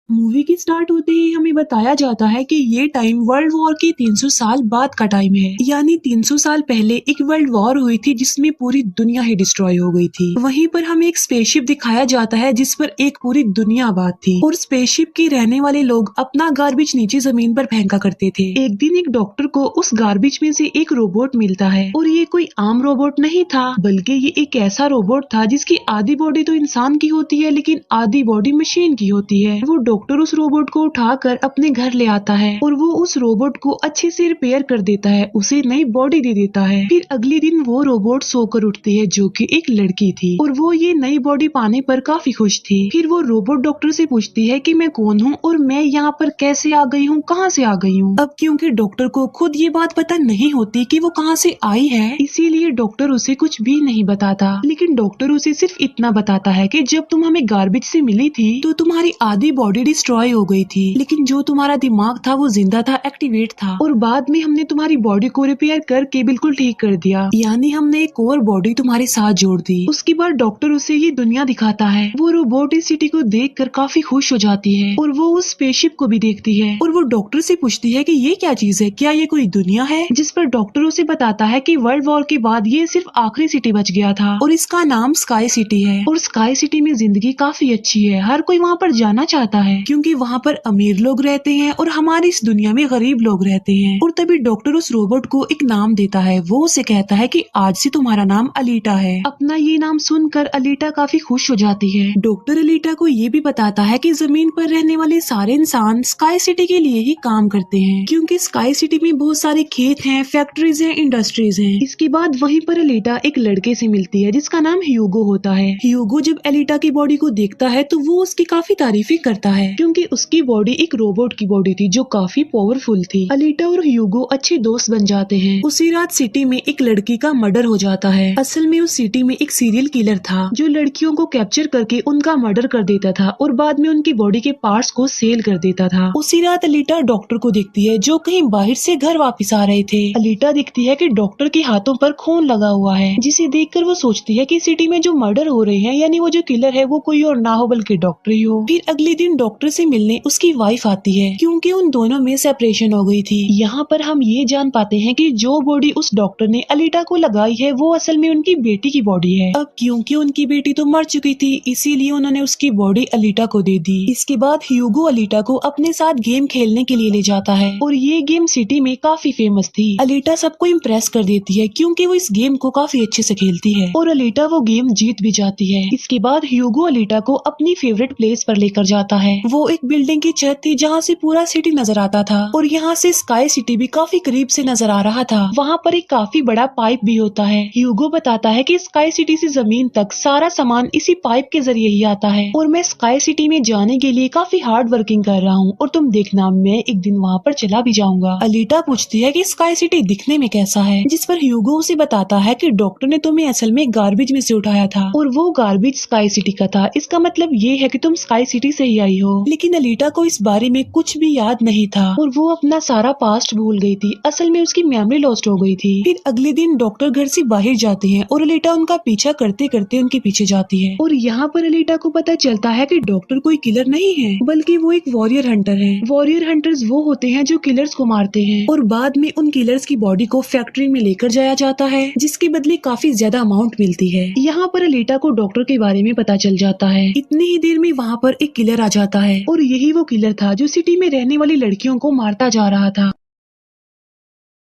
Movie की start होते ही हमें बताया जाता है कि ये टाइम वर्ल्ड वॉर के 300 साल बाद का टाइम है। यानी 300 साल पहले एक वर्ल्ड वॉर हुई थी जिसमें पूरी दुनिया ही डिस्ट्रॉय हो गई थी। वहीं पर हमें एक स्पेसशिप दिखाया जाता है जिस पर एक पूरी दुनिया आबाद थी और स्पेसशिप के रहने वाले लोग अपना गार्बेज नीचे जमीन पर फेंका करते थे। एक दिन एक डॉक्टर को उस गार्बेज में से एक रोबोट मिलता है और ये कोई आम रोबोट नहीं था, बल्कि ये एक ऐसा रोबोट था जिसकी आधी बॉडी तो इंसान की होती है लेकिन आधी बॉडी मशीन की होती है। वो डॉक्टर उस रोबोट को उठाकर अपने घर ले आता है और वो उस रोबोट को अच्छे से रिपेयर कर देता है, उसे नई बॉडी दे देता है। फिर अगले दिन वो रोबोट सोकर उठती है जो कि एक लड़की थी और वो ये नई बॉडी पाने पर काफी खुश थी। फिर वो रोबोट डॉक्टर से पूछती है कि मैं कौन हूँ और मैं यहाँ पर कैसे आ गई हूँ, कहाँ से आ गई हूँ। अब क्योंकि डॉक्टर को खुद ये बात पता नहीं होती कि वो कहाँ से आई है, इसीलिए डॉक्टर उसे कुछ भी नहीं बताता। लेकिन डॉक्टर उसे सिर्फ इतना बताता है कि जब तुम हमें गार्बेज से मिली थी तो तुम्हारी आधी बॉडी डिस्ट्रॉय हो गई थी, लेकिन जो तुम्हारा दिमाग था वो जिंदा था, एक्टिवेट था, और बाद में हमने तुम्हारी बॉडी को रिपेयर करके बिल्कुल ठीक कर दिया। यानी हमने एक और बॉडी तुम्हारे साथ जोड़ दी। उसके बाद डॉक्टर उसे ये दुनिया दिखाता है। वो रोबोट इस सिटी को देखकर काफी खुश हो जाती है और वो उस स्पेसशिप को भी देखती है और वो डॉक्टर से पूछती है कि ये क्या चीज है, क्या ये कोई दुनिया है। जिस पर डॉक्टर उसे बताता है कि वर्ल्ड वॉर के बाद ये सिर्फ आखिरी सिटी बच गया था और इसका नाम स्काई सिटी है और स्काई सिटी में जिंदगी काफी अच्छी है, हर कोई वहाँ पर जाना चाहता है क्योंकि वहाँ पर अमीर लोग रहते हैं और हमारी इस दुनिया में गरीब लोग रहते हैं। और तभी डॉक्टर उस रोबोट को एक नाम देता है। वो उसे कहता है कि आज से तुम्हारा नाम अलीटा है। अपना ये नाम सुनकर अलीटा काफी खुश हो जाती है। डॉक्टर अलीटा को ये भी बताता है कि जमीन पर रहने वाले सारे इंसान स्काई सिटी के लिए ही काम करते हैं क्योंकि स्काई सिटी में बहुत सारे खेत हैं, फैक्ट्रीज हैं, इंडस्ट्रीज हैं। इसके बाद वहीं पर अलीटा एक लड़के से मिलती है जिसका नाम ह्यूगो होता है। ह्यूगो जब अलीटा की बॉडी को देखता है तो वो उसकी काफी तारीफें करता है क्योंकि उसकी बॉडी एक रोबोट की बॉडी थी जो काफी पावरफुल थी। अलीटा और ह्यूगो अच्छे दोस्त बन जाते हैं। उसी रात सिटी में एक लड़की का मर्डर हो जाता है। असल में उस सिटी में एक सीरियल किलर था जो लड़कियों को कैप्चर करके उनका मर्डर कर देता था और बाद में उनकी बॉडी के पार्ट्स को सेल कर देता था। उसी रात अलीटा डॉक्टर को देखती है जो कहीं बाहर से घर वापस आ रहे थे। अलीटा देखती है कि डॉक्टर के हाथों पर खून लगा हुआ है, जिसे देखकर वो सोचती है कि सिटी में जो मर्डर हो रहे हैं यानी वो जो किलर है वो कोई और ना हो बल्कि डॉक्टर ही हो। फिर अगले दिन डॉक्टर से मिलने उसकी वाइफ आती है क्योंकि उन दोनों में सेपरेशन हो गई थी। यहाँ पर हम ये जान पाते हैं कि जो बॉडी उस डॉक्टर ने अलीटा को लगाई है वो असल में उनकी बेटी की बॉडी है। अब क्योंकि उनकी बेटी तो मर चुकी थी इसीलिए उन्होंने उसकी बॉडी अलीटा को दे दी। इसके बाद ह्यूगो अलीटा को अपने साथ गेम खेलने के लिए ले जाता है और ये गेम सिटी में काफी फेमस थी। अलीटा सबको इम्प्रेस कर देती है क्योंकि वो इस गेम को काफी अच्छे से खेलती है और अलीटा वो गेम जीत भी जाती है। इसके बाद ह्यूगो अलीटा को अपनी फेवरेट प्लेस पर लेकर जाता है। वो एक बिल्डिंग की छत थी जहाँ से पूरा सिटी नजर आता था और यहाँ से स्काई सिटी भी काफी करीब से नजर आ रहा था। वहाँ पर एक काफी बड़ा पाइप भी होता है। ह्यूगो बताता है कि स्काई सिटी से जमीन तक सारा सामान इसी पाइप के जरिए ही आता है और मैं स्काई सिटी में जाने के लिए काफी हार्ड वर्किंग कर रहा हूँ और तुम देखना मैं एक दिन वहाँ पर चला भी जाऊंगा। अलीटा पूछती है कि स्काई सिटी दिखने में कैसा है, जिस पर ह्यूगो उसे बताता है कि डॉक्टर ने तुम्हें असल में गार्बेज में से उठाया था और वो गार्बेज स्काई सिटी का था। इसका मतलब ये है कि तुम स्काई सिटी से ही आई हो। लेकिन अलीटा को इस बारे में कुछ भी याद नहीं था और वो अपना सारा पास्ट भूल गई थी। असल में उसकी मेमोरी लॉस्ट हो गई थी। फिर अगले दिन डॉक्टर घर से बाहर जाते हैं और अलीटा उनका पीछा करते करते उनके पीछे जाती है और यहाँ पर अलीटा को पता चलता है कि डॉक्टर कोई किलर नहीं है बल्कि वो एक वॉरियर हंटर है। वॉरियर हंटर्स वो होते हैं जो किलर्स को मारते हैं और बाद में उन किलर्स की बॉडी को फैक्ट्री में लेकर जाया जाता है जिसके बदले काफी ज्यादा अमाउंट मिलती है। यहाँ पर अलीटा को डॉक्टर के बारे में पता चल जाता है। इतनी ही देर में वहाँ पर एक किलर आ जाता है और यही वो किलर था जो सिटी में रहने वाली लड़कियों को मारता जा रहा था।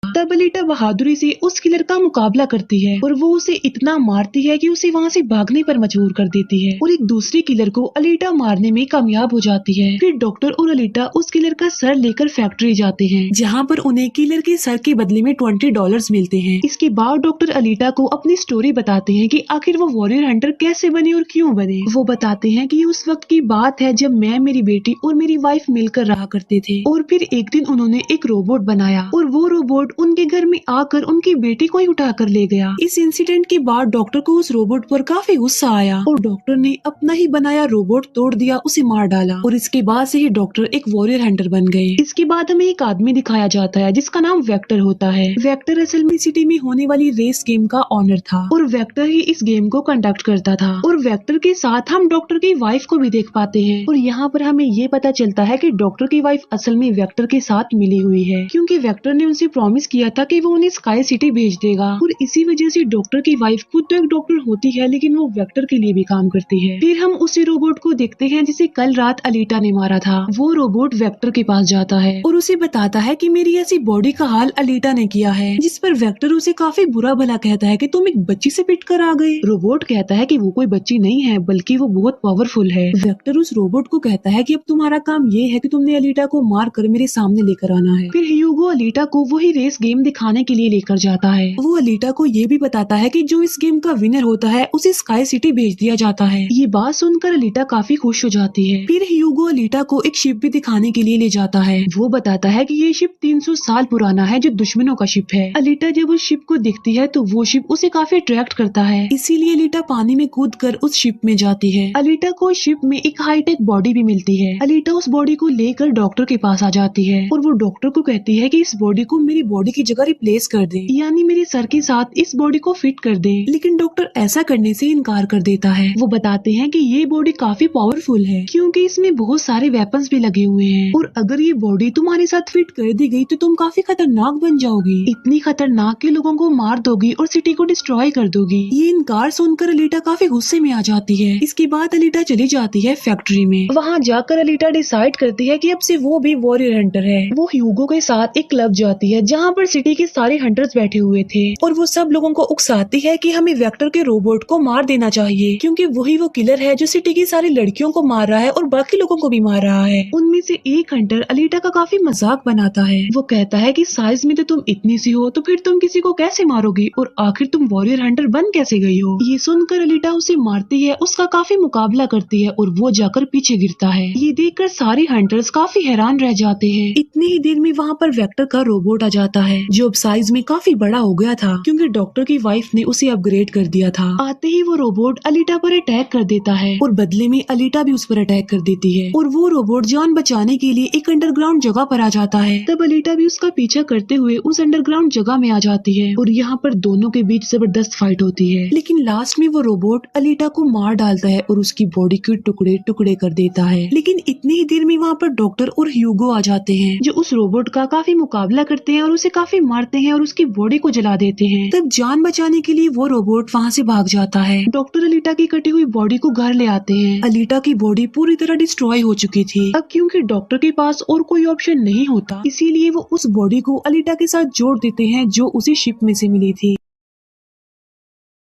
तब अलीटा बहादुरी से उस किलर का मुकाबला करती है और वो उसे इतना मारती है कि उसे वहाँ से भागने पर मजबूर कर देती है और एक दूसरे किलर को अलीटा मारने में कामयाब हो जाती है। फिर डॉक्टर और अलीटा उस किलर का सर लेकर फैक्ट्री जाते हैं जहाँ पर उन्हें किलर के सर के बदले में $20 मिलते हैं। इसके बाद डॉक्टर अलीटा को अपनी स्टोरी बताते हैं कि आखिर वो वॉरियर हंटर कैसे बने और क्यों बने। वो बताते हैं कि उस वक्त की बात है जब मैं, मेरी बेटी और मेरी वाइफ मिलकर रहा करते थे और फिर एक दिन उन्होंने एक रोबोट बनाया और वो रोबोट उनके घर में आकर उनकी बेटी को ही उठा कर ले गया। इस इंसिडेंट के बाद डॉक्टर को उस रोबोट पर काफी गुस्सा आया और डॉक्टर ने अपना ही बनाया रोबोट तोड़ दिया, उसे मार डाला और इसके बाद से ही डॉक्टर एक वॉरियर हंटर बन गए। इसके बाद हमें एक आदमी दिखाया जाता है जिसका नाम वेक्टर होता है। वेक्टर असल में सिटी में होने वाली रेस गेम का ऑनर था और वेक्टर ही इस गेम को कंडक्ट करता था और वेक्टर के साथ हम डॉक्टर की वाइफ को भी देख पाते हैं और यहाँ पर हमें ये पता चलता है कि डॉक्टर की वाइफ असल में वेक्टर के साथ मिली हुई है, क्योंकि वेक्टर ने उनसे प्रॉमिस किया था कि वो उन्हें स्काई सिटी भेज देगा और इसी वजह से डॉक्टर की वाइफ खुद तो एक डॉक्टर होती है लेकिन वो वेक्टर के लिए भी काम करती है। फिर हम उसी रोबोट को देखते हैं जिसे कल रात अलीटा ने मारा था। वो रोबोट वेक्टर के पास जाता है और उसे बताता है कि मेरी ऐसी बॉडी का हाल अलीटा ने किया है, जिस पर वेक्टर उसे काफी बुरा भला कहता है कि तुम एक बच्ची से पिट कर आ गए। रोबोट कहता है कि वो कोई बच्ची नहीं है बल्कि वो बहुत पावरफुल है। वेक्टर उस रोबोट को कहता है कि अब तुम्हारा काम ये है कि तुमने अलीटा को मार कर मेरे सामने लेकर आना है। फिर ह्यूगो अलीटा को वही रेस गेम दिखाने के लिए लेकर जाता है। वो अलीटा को ये भी बताता है कि जो इस गेम का विनर होता है उसे स्काई सिटी भेज दिया जाता है। ये बात सुनकर अलीटा काफी खुश हो जाती है। फिर ह्यूगो अलीटा को एक शिप भी दिखाने के लिए ले जाता है। वो बताता है कि ये शिप 300 साल पुराना है जो दुश्मनों का शिप है। अलीटा जब उस शिप को देखती है तो वो शिप उसे काफी अट्रैक्ट करता है, इसीलिए अलीटा पानी में कूद कर उस शिप में जाती है। अलीटा को शिप में एक हाईटेक बॉडी भी मिलती है। अलीटा उस बॉडी को लेकर डॉक्टर के पास आ जाती है और वो डॉक्टर को कहती है कि इस बॉडी को मेरी बॉडी की जगह रिप्लेस कर दे, यानी मेरे सर के साथ इस बॉडी को फिट कर दे। लेकिन डॉक्टर ऐसा करने से इनकार कर देता है। वो बताते हैं कि ये बॉडी काफी पावरफुल है क्योंकि इसमें बहुत सारे वेपन्स भी लगे हुए हैं और अगर ये बॉडी तुम्हारे साथ फिट कर दी गई तो तुम काफी खतरनाक बन जाओगी, इतनी खतरनाक कि लोगों को मार दोगी और सिटी को डिस्ट्रॉय कर दोगी। ये इनकार सुनकर अलीटा काफी गुस्से में आ जाती है। इसके बाद अलीटा चली जाती है फैक्ट्री में। वहाँ जाकर अलीटा डिसाइड करती है कि अब से वो भी वॉरियर हंटर है। वो ह्यूगो के साथ एक क्लब जाती है जहाँ पर सिटी के सारे हंटर्स बैठे हुए थे और वो सब लोगों को उकसाती है कि हमें वेक्टर के रोबोट को मार देना चाहिए क्योंकि वही वो किलर है जो सिटी की सारी लड़कियों को मार रहा है और बाकी लोगों को भी मार रहा है। उनमें से एक हंटर अलीटा का काफी मजाक बनाता है। वो कहता है कि साइज में तो तुम इतनी सी हो तो फिर तुम किसी को कैसे मारोगी और आखिर तुम वॉरियर हंटर बन कैसे गई हो। ये सुनकर अलीटा उसे मारती है, उसका काफी मुकाबला करती है और वो जाकर पीछे गिरता है। ये देखकर सारे हंटर्स काफी हैरान रह जाते हैं। इतनी ही देर में वहाँ पर वेक्टर का रोबोट आ जाता है जो अब साइज में काफी बड़ा हो गया था क्योंकि डॉक्टर की वाइफ ने उसे अपग्रेड कर दिया था। आते ही वो रोबोट अलीटा पर अटैक कर देता है और बदले में अलीटा भी उस पर अटैक कर देती है और वो रोबोट जान बचाने के लिए एक अंडरग्राउंड जगह पर आ जाता है। तब अलीटा भी उसका पीछा करते हुए उस अंडरग्राउंड जगह में आ जाती है और यहाँ पर दोनों के बीच जबरदस्त फाइट होती है। लेकिन लास्ट में वो रोबोट अलीटा को मार डालता है और उसकी बॉडी के टुकड़े टुकड़े कर देता है। लेकिन इतनी ही देर में वहाँ पर डॉक्टर और ह्यूगो आ जाते हैं जो उस रोबोट का काफी मुकाबला करते हैं और उसे काफी मारते हैं और उसकी बॉडी को जला देते हैं। तब जान बचाने के लिए वो रोबोट वहाँ से भाग जाता है। डॉक्टर अलीटा की कटी हुई बॉडी को घर ले आते हैं। अलीटा की बॉडी पूरी तरह डिस्ट्रॉय हो चुकी थी। अब क्योंकि डॉक्टर के पास और कोई ऑप्शन नहीं होता इसीलिए वो उस बॉडी को अलीटा के साथ जोड़ देते हैं जो उसी शिप में से मिली थी।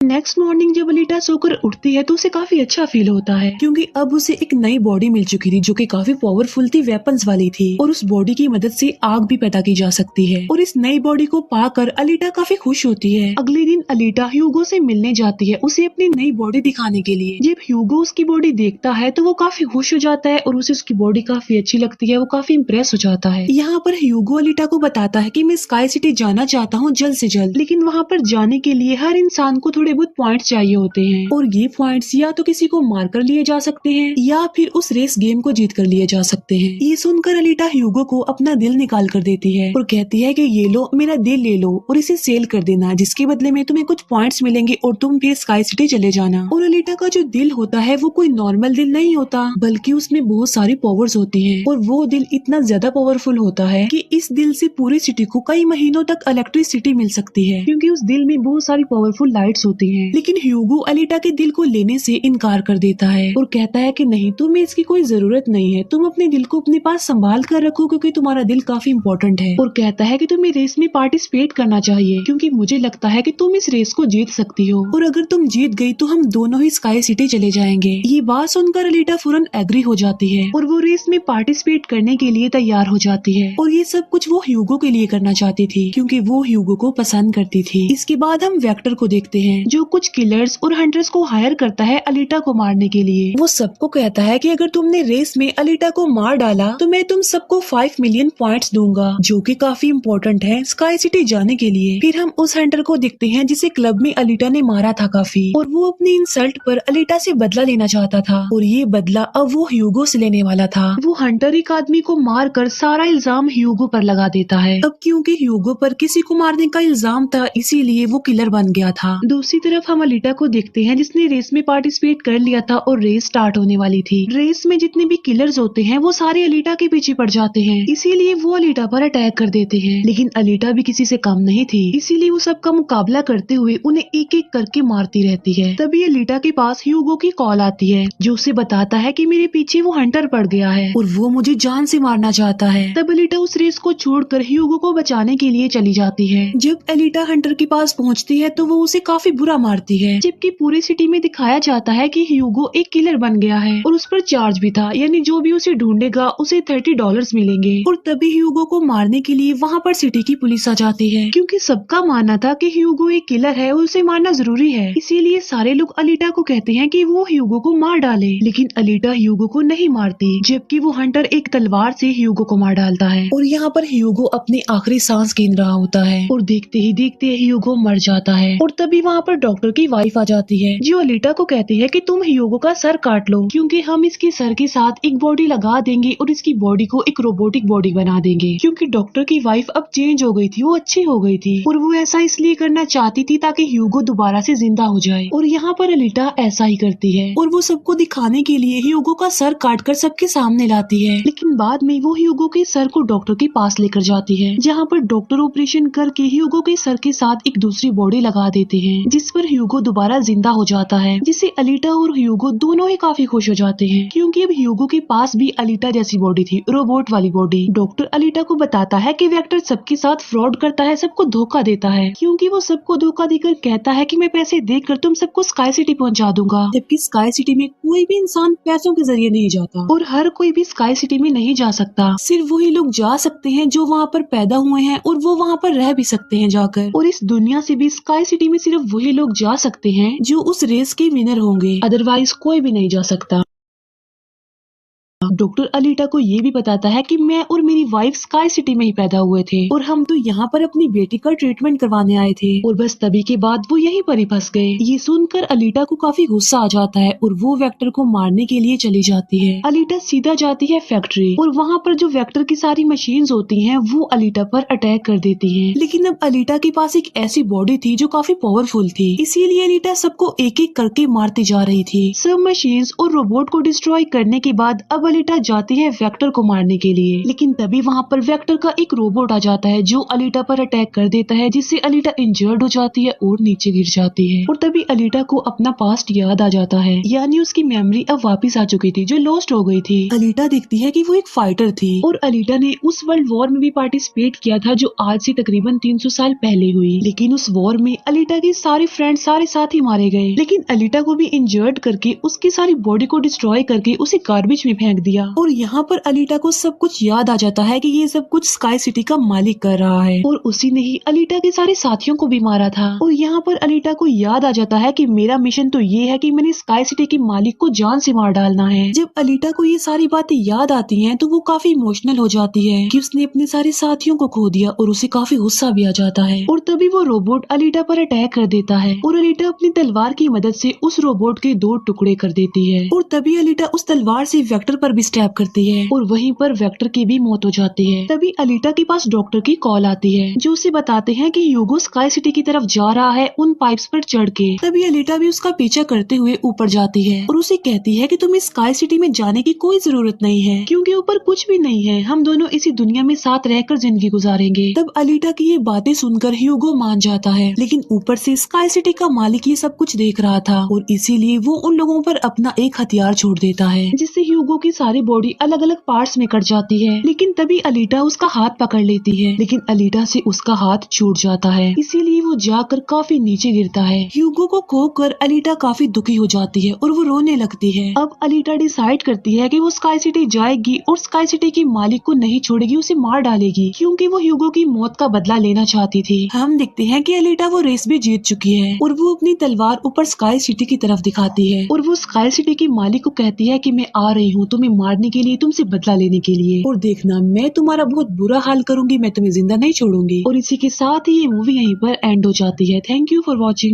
नेक्स्ट मॉर्निंग जब अलीटा सोकर उठती है तो उसे काफी अच्छा फील होता है क्योंकि अब उसे एक नई बॉडी मिल चुकी थी जो कि काफी पावरफुल थी, वेपन्स वाली थी और उस बॉडी की मदद से आग भी पैदा की जा सकती है और इस नई बॉडी को पाकर अलीटा काफी खुश होती है। अगले दिन अलीटा ह्यूगो से मिलने जाती है उसे अपनी नई बॉडी दिखाने के लिए। जब ह्यूगो उसकी बॉडी देखता है तो वो काफी खुश हो जाता है और उसे उसकी बॉडी काफी अच्छी लगती है। वो काफी इम्प्रेस हो जाता है। यहाँ पर ह्यूगो अलीटा को बताता है कि मैं स्काई सिटी जाना चाहता हूँ जल्द से जल्द, लेकिन वहाँ पर जाने के लिए हर इंसान को थोड़े बहुत पॉइंट्स चाहिए होते हैं और ये पॉइंट्स या तो किसी को मार कर लिए जा सकते हैं या फिर उस रेस गेम को जीत कर लिए जा सकते हैं। ये सुनकर अलीटा ह्यूगो को अपना दिल निकाल कर देती है और कहती है कि ये लो मेरा दिल ले लो और इसे सेल कर देना, जिसके बदले में तुम्हें कुछ पॉइंट्स मिलेंगे और तुम फिर स्काई सिटी चले जाना। और अलीटा का जो दिल होता है वो कोई नॉर्मल दिल नहीं होता बल्कि उसमें बहुत सारी पावर्स होती है और वो दिल इतना ज्यादा पावरफुल होता है कि इस दिल से पूरी सिटी को कई महीनों तक इलेक्ट्रिसिटी मिल सकती है क्योंकि उस दिल में बहुत सारी पावरफुल लाइट्स होती है। लेकिन ह्यूगो अलीटा के दिल को लेने से इनकार कर देता है और कहता है कि नहीं, तुम्हें इसकी कोई जरूरत नहीं है, तुम अपने दिल को अपने पास संभाल कर रखो क्योंकि तुम्हारा दिल काफी इम्पोर्टेंट है। और कहता है कि तुम्हें रेस में पार्टिसिपेट करना चाहिए क्योंकि मुझे लगता है कि तुम इस रेस को जीत सकती हो और अगर तुम जीत गई तो हम दोनों ही स्काई सिटी चले जाएंगे। ये बात सुनकर अलीटा फौरन एग्री हो जाती है और वो रेस में पार्टिसिपेट करने के लिए तैयार हो जाती है और ये सब कुछ वो ह्यूगो के लिए करना चाहती थी क्योंकि वो ह्यूगो को पसंद करती थी। इसके बाद हम वेक्टर को देखते हैं जो ह्यूगो कुछ किलर्स और हंटर्स को हायर करता है अलीटा को मारने के लिए। वो सबको कहता है कि अगर तुमने रेस में अलीटा को मार डाला तो मैं तुम सबको 5 मिलियन पॉइंट्स दूंगा, जो कि काफी इम्पोर्टेंट है स्काई सिटी जाने के लिए। फिर हम उस हंटर को देखते हैं जिसे क्लब में अलीटा ने मारा था काफी, और वो अपनी इंसल्ट पर अलीटा से बदला लेना चाहता था, और ये बदला अब वो ह्यूगो से लेने वाला था। वो हंटर एक आदमी को मार कर सारा इल्जाम ह्यूगो पर लगा देता है। अब क्योंकि ह्यूगो पर किसी को मारने का इल्जाम था, इसीलिए वो किलर बन गया था। दूसरी तरफ हम अलीटा को देखते हैं जिसने रेस में पार्टिसिपेट कर लिया था और रेस स्टार्ट होने वाली थी। रेस में जितने भी किलर्स होते हैं वो सारे अलीटा के पीछे पड़ जाते हैं, इसीलिए वो अलीटा पर अटैक कर देते हैं। लेकिन अलीटा भी किसी से कम नहीं थी, इसीलिए वो सबका मुकाबला करते हुए उन्हें एक एक करके मारती रहती है। तभी अलीटा के पास ह्यूगो की कॉल आती है जो उसे बताता है कि मेरे पीछे वो हंटर पड़ गया है और वो मुझे जान से मारना चाहता है। तब अलीटा उस रेस को छोड़कर ह्यूगो को बचाने के लिए चली जाती है। जब अलीटा हंटर के पास पहुंचती है तो वो उसे काफी बुरा मारती है, जबकि पूरी सिटी में दिखाया जाता है कि ह्यूगो एक किलर बन गया है और उस पर चार्ज भी था, यानी जो भी उसे ढूंढेगा उसे $30 मिलेंगे। और तभी ह्यूगो को मारने के लिए वहाँ पर सिटी की पुलिस आ जाती है, क्योंकि सबका मानना था कि ह्यूगो एक किलर है और उसे मारना जरूरी है। इसीलिए सारे लोग अलीटा को कहते हैं कि वो ह्यूगो को मार डाले, लेकिन अलीटा ह्यूगो को नहीं मारती, जबकि वो हंटर एक तलवार से ह्यूगो को मार डालता है। और यहाँ पर ह्यूगो अपनी आखिरी सांस गिन रहा होता है और देखते ही देखते ह्यूगो मर जाता है। और तभी वहाँ पर डॉक्टर की वाइफ आ जाती है जो अलीटा को कहती है कि तुम ह्यूगो का सर काट लो, क्योंकि हम इसके सर के साथ एक बॉडी लगा देंगे और इसकी बॉडी को एक रोबोटिक बॉडी बना देंगे। क्योंकि डॉक्टर की वाइफ अब चेंज हो गई थी, वो अच्छी हो गई थी और वो ऐसा इसलिए करना चाहती थी ताकि ह्यूगो दोबारा से जिंदा हो जाए। और यहाँ पर अलीटा ऐसा ही करती है और वो सबको दिखाने के लिए ह्यूगो का सर काटकर सबके सामने लाती है। लेकिन बाद में वो ह्यूगो के सर को डॉक्टर के पास लेकर जाती है, जहाँ पर डॉक्टर ऑपरेशन करके ह्यूगो के सर के साथ एक दूसरी बॉडी लगा देते हैं, जिस पर ह्यूगो दोबारा जिंदा हो जाता है, जिससे अलीटा और ह्यूगो दोनों ही काफी खुश हो जाते हैं, क्योंकि अब ह्यूगो के पास भी अलीटा जैसी बॉडी थी, रोबोट वाली बॉडी। डॉक्टर अलीटा को बताता है कि वेक्टर सबके साथ फ्रॉड करता है, सबको धोखा देता है, क्योंकि वो सबको धोखा देकर कहता है कि मैं पैसे देकर तुम सबको स्काई सिटी पहुंचा दूंगा, जबकि स्काई सिटी में कोई भी इंसान पैसों के जरिए नहीं जाता और हर कोई भी स्काई सिटी में नहीं जा सकता। सिर्फ वही लोग जा सकते हैं जो वहाँ पर पैदा हुए हैं और वो वहाँ पर रह भी सकते हैं जाकर। और इस दुनिया से भी स्काई सिटी में सिर्फ वही लोग जा सकते हैं जो उस रेस के विनर होंगे, अदरवाइज कोई भी नहीं जा सकता। डॉक्टर अलीटा को ये भी बताता है कि मैं और मेरी वाइफ स्काई सिटी में ही पैदा हुए थे और हम तो यहाँ पर अपनी बेटी का ट्रीटमेंट करवाने आए थे, और बस तभी के बाद वो यहीं पर ही फंस गए। ये सुनकर अलीटा को काफी गुस्सा आ जाता है और वो वेक्टर को मारने के लिए चली जाती है। अलीटा सीधा जाती है फैक्ट्री और वहाँ पर जो वेक्टर की सारी मशीन्स होती हैं वो अलीटा पर अटैक कर देती हैं। लेकिन अब अलीटा के पास एक ऐसी बॉडी थी जो काफी पावरफुल थी, इसीलिए अलीटा सबको एक एक करके मारती जा रही थी। सब मशीन्स और रोबोट को डिस्ट्रॉय करने के बाद अब अलीटा जाती है वेक्टर को मारने के लिए, लेकिन तभी वहाँ पर वेक्टर का एक रोबोट आ जाता है जो अलीटा पर अटैक कर देता है, जिससे अलीटा इंजर्ड हो जाती है और नीचे गिर जाती है। और तभी अलीटा को अपना पास्ट याद आ जाता है, यानी उसकी मेमोरी अब वापस आ चुकी थी जो लॉस्ट हो गई थी। अलीटा देखती है कि वो एक फाइटर थी और अलीटा ने उस वर्ल्ड वॉर में भी पार्टिसिपेट किया था जो आज से तकरीबन 300 साल पहले हुई। लेकिन उस वॉर में अलीटा के सारे फ्रेंड सारे साथी मारे गए, लेकिन अलीटा को भी इंजर्ड करके उसकी सारी बॉडी को डिस्ट्रॉय करके उसे गार्बेज में फेंक दिया। और यहाँ पर अलीटा को सब कुछ याद आ जाता है कि ये सब कुछ स्काई सिटी का मालिक कर रहा है और उसी ने ही अलीटा के सारे साथियों को भी मारा था। और यहाँ पर अलीटा को याद आ जाता है कि मेरा मिशन तो ये है कि मैंने स्काई सिटी के मालिक को जान से मार डालना है। जब अलीटा को ये सारी बातें याद आती हैं तो वो काफी इमोशनल हो जाती है कि उसने अपने सारे साथियों को खो दिया और उसे काफी गुस्सा भी आ जाता है। और तभी वो रोबोट अलीटा पर अटैक कर देता है और अलीटा अपनी तलवार की मदद से उस रोबोट के 2 टुकड़े कर देती है। और तभी अलीटा उस तलवार से वेक्टर पर भी स्टैब करती है और वहीं पर वेक्टर की भी मौत हो जाती है। तभी अलीटा के पास डॉक्टर की कॉल आती है जो उसे बताते हैं कि ह्यूगो स्काई सिटी की तरफ जा रहा है उन पाइप्स पर चढ़ के। तभी अलीटा भी उसका पीछा करते हुए ऊपर जाती है और उसे कहती है कि तुम्हें स्काई सिटी में जाने की कोई जरूरत नहीं है, क्योंकि ऊपर कुछ भी नहीं है, हम दोनों इसी दुनिया में साथ रहकर जिंदगी गुजारेंगे। तब अलीटा की ये बातें सुनकर ह्यूगो मान जाता है, लेकिन ऊपर से स्काई सिटी का मालिक ये सब कुछ देख रहा था और इसीलिए वो उन लोगों पर अपना एक हथियार छोड़ देता है, जिससे ह्यूगो की सारी सारी बॉडी अलग अलग पार्ट्स में कट जाती है। लेकिन तभी अलीटा उसका हाथ पकड़ लेती है, लेकिन अलीटा से उसका हाथ छूट जाता है, इसीलिए वो जाकर काफी नीचे गिरता है। ह्यूगो को खोकर अलीटा काफी दुखी हो जाती है और वो रोने लगती है। अब अलीटा डिसाइड करती है कि वो स्काई सिटी जाएगी और स्काई सिटी की मालिक को नहीं छोड़ेगी, उसे मार डालेगी, क्योंकि वो ह्यूगो की मौत का बदला लेना चाहती थी। हम देखते हैं कि अलीटा वो रेस भी जीत चुकी है और वो अपनी तलवार ऊपर स्काई सिटी की तरफ दिखाती है और वो स्काई सिटी की मालिक को कहती है कि मैं आ रही हूँ तुम्हें मारने के लिए, तुमसे बदला लेने के लिए, और देखना मैं तुम्हारा बहुत बुरा हाल करूंगी, मैं तुम्हें जिंदा नहीं छोड़ूंगी। और इसी के साथ ही ये मूवी यहीं पर एंड हो जाती है। Thank you for watching.